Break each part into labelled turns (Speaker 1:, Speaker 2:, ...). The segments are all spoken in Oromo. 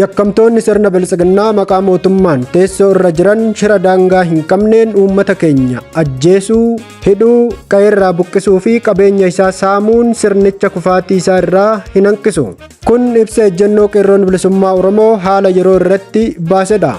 Speaker 1: Yakkamtoonni sirna bilisiginnaa maqaa mootummaan teessoo irra jiran shira daangaa hin qabneen uummata keenya ajjeesuu, hidhuu, qe'eerraa buqqisuu fi qabeenya isaa saamuun sirnicha kufaatii isaa irraa hin hanqisu. Kun ibsa ejjennoo qeerroon bilisummaa Oromoo haala yeroo irratti baasedha.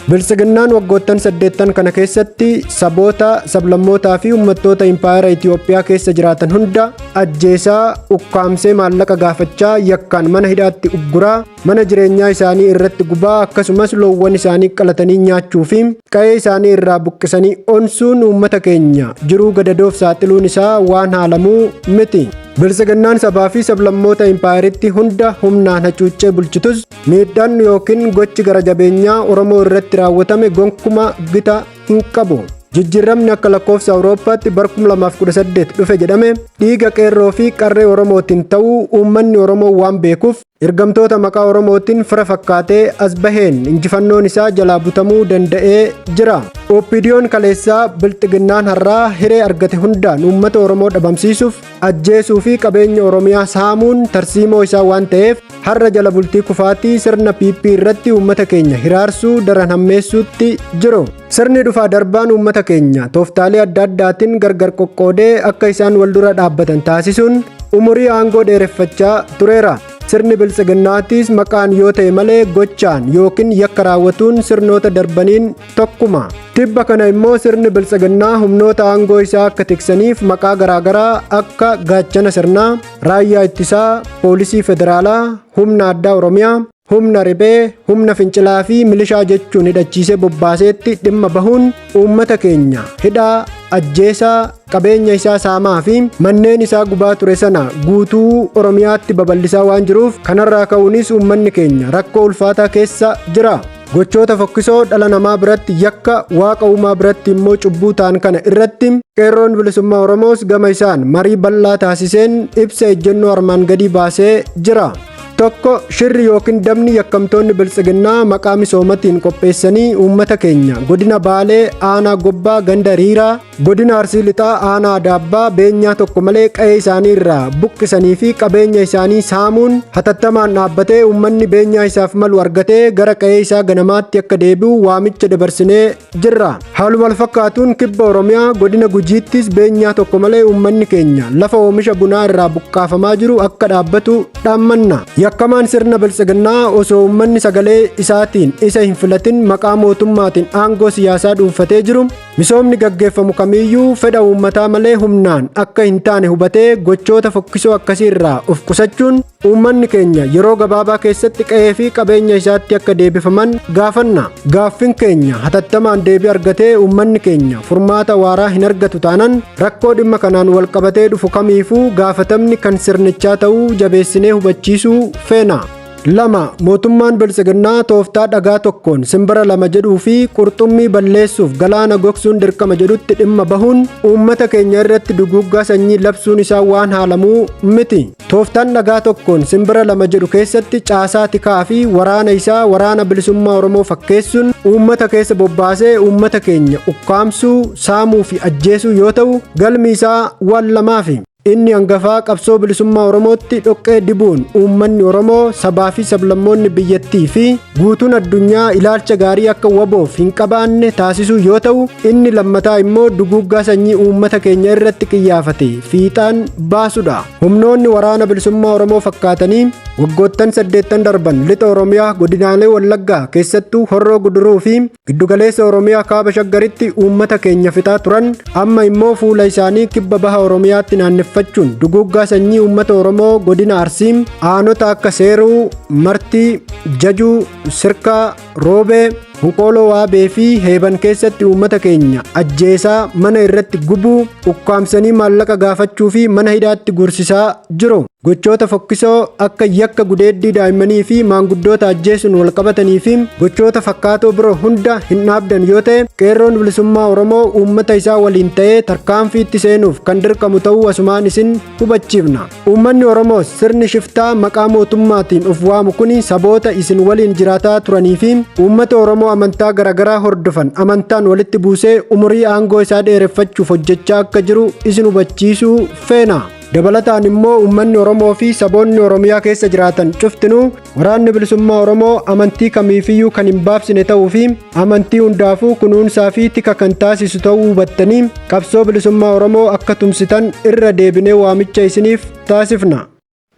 Speaker 1: Bilisiginnaan waggoottan 8 kana keessatti saboota, sablammootaa fi uummattoota impaayera Itoophiyaa keessa jiraatan hunda ajjeesaa, ukkaamsee maallaqa gaafachaa, yakkaan mana hidhaatti ugguraa, mana jireenyaa isaanii irratti gubaa, akkasumas loowwan isaanii qalatanii nyaachuu fi qe'ee isaanii irraa buqqisanii onsuun uummata keenya jiruu gadadoof saaxiluun isaa waan haalamuu miti. Bilisiginnaan sabaa fi sablammoota impaayeritti hunda humnaan hacuuccee bulchitus miidhaan yookiin gochi gara jabeenyaa Oromoo irratti raawwatame gonkumaa gita hin qabu. Jijjiiramni akka lakkoofsa Awurooppaatti bara 2018 dhufe jedhame dhiiga qeerroo fi qarree Oromootiin ta'uu uummanni Oromoo waan beekuuf ergamtoota maqaa Oromootiin fira fakkaatee as baheen injifannoon isaa jalaa butamuu danda'ee jira. OPDO'n kaleessaa bilisiginnaan har'aa hiree argate hundaan uummata Oromoo dhabamsiisuuf ajjeesuu fi qabeenya Oromiyaa saamuun tarsiimoo isaa waan ta'eef har'a jala bultii kufaatii sirna PP irratti uummata keenya hiraarsuu daran hammeessuutti jiru. Sirni dhufaa darbaan uummata keenya tooftaalee adda addaatiin gargar qoqqoodee akka isaan wal dura dhaabbatan taasisuun umurii aangoo dheereffachaa tureera. Sirni bilisiginnaatiis maqaan yoo ta'e malee gochaan yookiin yakka raawwatuun sirnoota darbaniin tokkuma. Tibba kana immoo sirni bilisiginnaa humnoota aangoo isaa akka tiksaniif maqaa garaagaraa akka gaachana sirnaa, raayyaa ittisaa, poolisii federaalaa, humna addaa Oromiyaa, humna ribee, humna fincilaa fi milishaa jechuun hidhachiisee bobbaaseetti dhimma bahuun uummata keenya hidhaa, ajjeesaa, qabeenya isaa saamaa fi manneen isaa gubaa ture sana guutuu Oromiyaatti babal'isaa waan jiruuf kanarraa ka'uunis uummanni keenya rakkoo ulfaataa keessa jira. Gochoota fokkisoo dhala namaa biratti yakka, waaqa uumaa biratti immoo cubbuu ta'an kana irratti qeerroon bilisummaa Oromoos gama isaan marii bal'aa taasiseen ibsa ejjennoo armaan gadii baasee jira. Tokko, shirri yookiin dabni yakkamtoonni bilisiginnaa maqaa misoomatiin qopheessanii uummata keenya godina Baalee, aanaa Gobbaa, ganda Riiraa, godina Arsii Lixaa, aanaa Adaabbaa beenyaa tokko malee qe'ee isaanii irraa buqqisanii fi qabeenya isaanii saamuun hatattamaan dhaabbatee uummanni beenyaa isaaf malu argatee gara qe'ee isaa ganamaatti akka deebi'u waamicha dabarsinee jirra. Haaluma wal fakkaatuun kibba Oromiyaa godina Gujiittis beenyaa tokko malee uummanni keenya lafa oomisha bunaa irraa buqqaafamaa jiru akka dhaabbatu dhaammanna. Yakkamaan sirna bilisiginnaa osoo uummanni sagalee isaatiin isa hin filatin maqaa mootummaatiin aangoo siyaasaa dhuunfatee jiru misoomni gaggeeffamu kamiyyuu fedha uummataa malee humnaan akka hin taane hubatee gochoota fokkisoo akkasii irraa of qusachuun uummanni keenya yeroo gabaabaa keessatti qe'ee fi qabeenya isaatti akka deebifaman gaafanna. Gaaffiin keenya hatattamaan deebii argatee uummanni keenya furmaata waaraa hin argatu taanaan rakkoo dhimma kanaan wal qabatee dhufu kamiifuu gaafatamni kan sirnichaa ta'uu jabeessinee hubachiisuu feena. 2. Mootummaan bilisiginnaa tooftaa dhagaa tokkoon simbira lama jedhuu fi qurxummii balleessuuf galaana gogsuun dirqama jedhutti dhimma bahuun uummata keenya irratti duguuggaa sanyii labsuun isaa waan haalamuu miti. Tooftaan dhagaa tokkoon simbira lama jedhu keessatti caasaa tikaa fi waraana isaa waraana bilisummaa Oromoo fakkeessuun uummata keessa bobbaasee uummata keenya ukkaamsuu, saamuu fi ajjeesuu yoo ta'u galmi isaa waan lamaafi. Inni hangafaa qabsoo bilisummaa Oromootti dhoqqee dibuun uummanni Oromoo sabaa fi sablammoonni biyyattii fi guutuun addunyaa ilaalcha gaarii akka waboof hin qabaanne taasisuu yoo ta'u inni lammataa immoo duguuggaa sanyii uummata keenya irratti qiyyaafate fiixaan baasudha. Humnoonni waraana bilisummaa Oromoo fakkaatanii waggoottan 8 darban lixa Oromiyaa godinaalee Wallaggaa keessattuu Horroo Guduruu fi giddugaleessa Oromiyaa kaaba Shaggaritti uummata keenya fixaa turan amma immoo fuula isaanii kibba baha Oromiyaatti naanneffachuun duguuggaa sanyii uummata Oromoo godina Arsiim aanota akka Seeruu, Martii, Jajuu, Sirkaa, Roobee, Hunqooloo Waabee fi Heeban keessatti uummata keenya ajjeesaa mana irratti gubuu, ukkaamsanii maallaqa gaafachuu fi mana hidhaatti gursisaa jiru. Gochoota fokkisoo akka yakka gudeeddii daa'immanii fi maanguddoota ajjeesuun wal qabatanii fi gochoota fakkaatoo biroo hunda hin dhaabdan yoo ta'e qeerroon bilisummaa Oromoo uummata isaa waliin ta'ee tarkaanfiitti seenuuf kan dirqamu ta'uu asumaan isin hubachiifna. Uummanni Oromoo sirni shiftaa maqaa mootummaatiin of waamu kuni saboota isin waliin jiraataa turanii fi uummata Oromoo Oromoo amantaa garaagaraa hordofan amantaan walitti buusee umurii aangoo isaa dheereffachuuf hojjechaa akka jiru isin hubachiisuu feena. Dabalataan immoo uummanni Oromoo fi saboonni Oromiyaa keessa jiraatan cuftinuu waraanni bilisummaa Oromoo amantii kamiifiyyuu kan hin baabsine ta'uu fi amantii hundaafuu kunuunsaa fi tika kan taasisu ta'uu hubattanii qabsoo bilisummaa Oromoo akka tumsitan irra deebinee waamicha isiniif taasifna.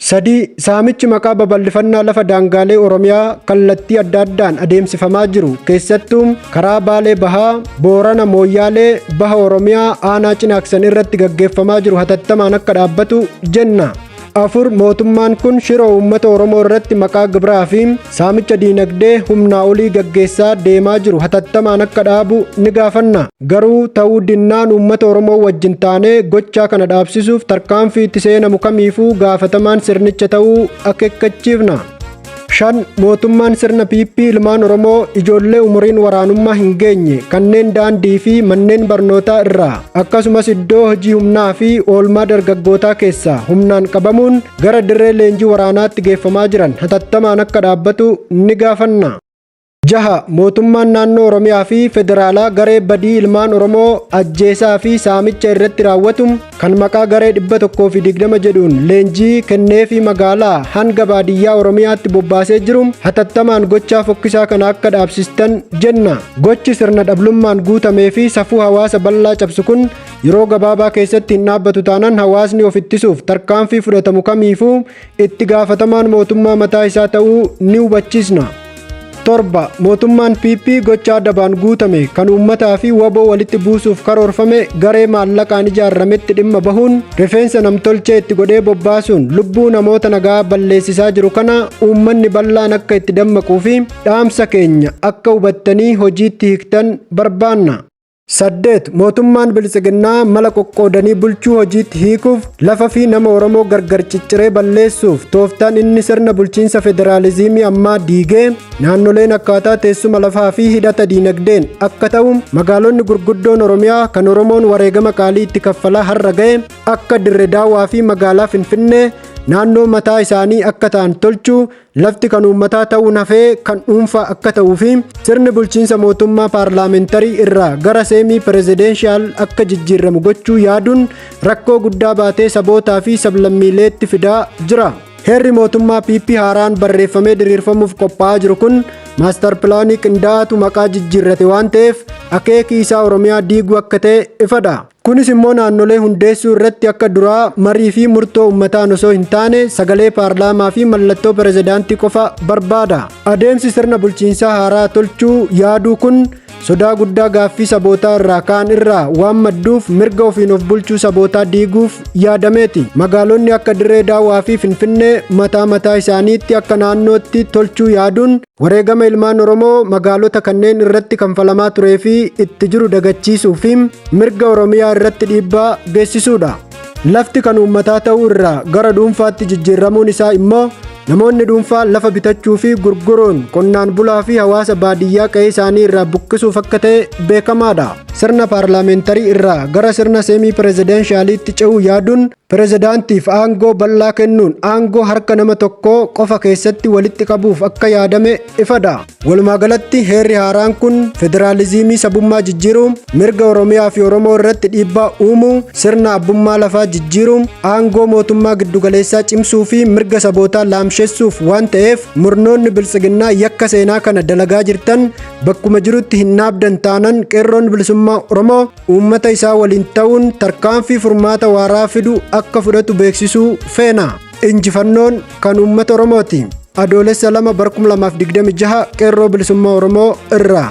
Speaker 1: 3. Saamichi maqaa babal'ifannaa lafa daangaalee Oromiyaa kallattii adda addaan adeemsifamaa jiru keessattuu karaa Baalee Bahaa, Boorana Mooyyaalee, Baha Oromiyaa aanaa Cinaaksan irratti gaggeeffamaa jiru hatattamaan akka dhaabbatu jenna. 4. Mootummaan kun shira uummata Oromoo irratti maqaa gibiraa fi saamicha diinagdee humnaa olii gaggeessaa deemaa jiru hatattamaan akka dhaabu ni gaafanna. Garuu ta'uu dinnaan uummata Oromoo wajjin taanee gochaa kana dhaabsisuuf tarkaanfii itti seenamu kamiifuu gaafatamaan sirnicha ta'uu akeekkachiifna. 5. Mootummaan sirna PP ilmaan Oromoo ijoollee umuriin waraanummaa hin geenye kanneen daandii fi manneen barnootaa irraa akkasumas iddoo hojii humnaa fi oolmaa dargaggootaa keessaa humnaan qabamuun gara dirree leenjii waraanaatti geeffamaa jiran hatattamaan akka dhaabbatu ni gaafanna. 6. Mootummaan naannoo Oromiyaa fi Federaalaa garee badii ilmaan Oromoo ajjeesaa fi saamicha irratti raawwatu kan maqaa garee 120 jedhuun leenjii kennee fi magaalaa hanga baadiyyaa Oromiyaatti bobbaasee jiru hatattamaan gochaa fokkisaa kana akka dhaabsistan jenna. Gochi sirna dhablummaan guutamee fi safuu hawaasa bal'aa cabsu kun yeroo gabaabaa keessatti hin dhaabbatu taanaan hawaasni of ittisuuf tarkaanfii fudhatamu kamiifuu itti gaafatamaan mootummaa mataa isaa ta'uu ni hubachiisna. 7. Mootummaan PP gochaa dabaan guutame kan uummataa fi waboo walitti buusuuf karoorfame garee maallaqaan ijaarametti dhimma bahuun rifeensa namtolchee itti godhee bobbaasuun lubbuu namoota nagaa balleessisaa jiru kana uummanni bal'aan akka itti dammaquu fi dhaamsa keenya akka hubattanii hojiitti hiiktan barbaanna. 8. Mootummaan bilisiginnaa mala qoqqoodanii bulchuu hojiitti hiikuuf lafa fi nama Oromoo gargar cicciree balleessuuf tooftaan inni sirna bulchiinsa federaalizimii ammaa diigee naannoleen akkaataa teessuma lafaa fi hidhata diinagdeen akka ta'u magaalonni gurguddoon Oromiyaa kan Oromoon wareegama qaalii itti kaffalaa har'a ga'e akka Dirree Daawwaa fi magaalaa Finfinnee naannoo mataa isaanii akka ta'an tolchuu lafti kan uummataa ta'uun hafee kan dhuunfaa akka ta'uu fi sirni bulchiinsa mootummaa paarlaamentarii irraa gara seemii pirezideenshaal akka jijjiiramu gochuu yaaduun rakkoo guddaa baatee sabootaa fi sablammiileetti fidaa jira. Heerri mootummaa PP haaraan barreeffamee diriirfamuuf qophaa'aa jiru kun maastar pilaanii qindaa'atu maqaa jijjiirrate waan ta'eef akeekii isaa Oromiyaa diiguu akka ta'e ifadha. Kunis immoo naannolee hundeessuu irratti akka duraa marii fi murtoo uummataan osoo hin taane sagalee paarlaamaa fi mallattoo pirezidaantii qofa barbaada. Adeemsi sirna bulchiinsaa haaraa tolchuu yaaduu kun sodaa guddaa gaaffii sabootaa irraa kaan irraa waan madduuf mirga ofiin of bulchuu sabootaa diiguuf yaadameeti. Magaalonni akka Dirree Daawwaa fi Finfinnee mataa isaaniitti akka naannootti tolchuu yaaduun wareegama ilmaan Oromoo magaalota kanneen irratti kanfalamaa turee fi itti jiru dagachiisuu fi mirga Oromiyaa irratti dhiibbaa geessisuudha. Lafti kan uummataa ta'uu irraa gara dhuunfaatti jijjiiramuun isaa immoo namoonni dhuunfaa lafa bitachuu fi gurguruun qonnaan bulaa fi hawaasa baadiyyaa qe'ee isaanii irraa buqqisuuf akka ta'e beekamaadha. Sirna paarlaamentarii irraa gara sirna seemii pirezideenshaaliitti ce'uu yaaduun pirezidaantiif aangoo bal'aa kennuun aangoo harka nama tokkoo qofa keessatti walitti qabuuf akka yaadame ifadha. Walumaagalatti heerri haaraan kun federaalizimii sabummaa jijjiiruu, mirga Oromiyaa fi Oromoo irratti dhiibbaa uumuu, sirna abbummaa lafaa jijjiiruu, aangoo mootummaa giddugaleessaa cimsuu fi mirga sabootaa laamsheessuuf waan ta'eef murnoonni bilisiginnaa yakka seenaa kana dalagaa jirtan bakkuma jirutti hin dhaabdan taanan qeerroon bilisummaa Oromoo uummata isaa waliin ta'uun tarkaanfii furmaata waaraa fidu akka fudhatu beeksisuu feena. Injifannoon kan uummata Oromooti. Adoolessa 2 2026 qeerroo bilisummaa Oromoo irraa.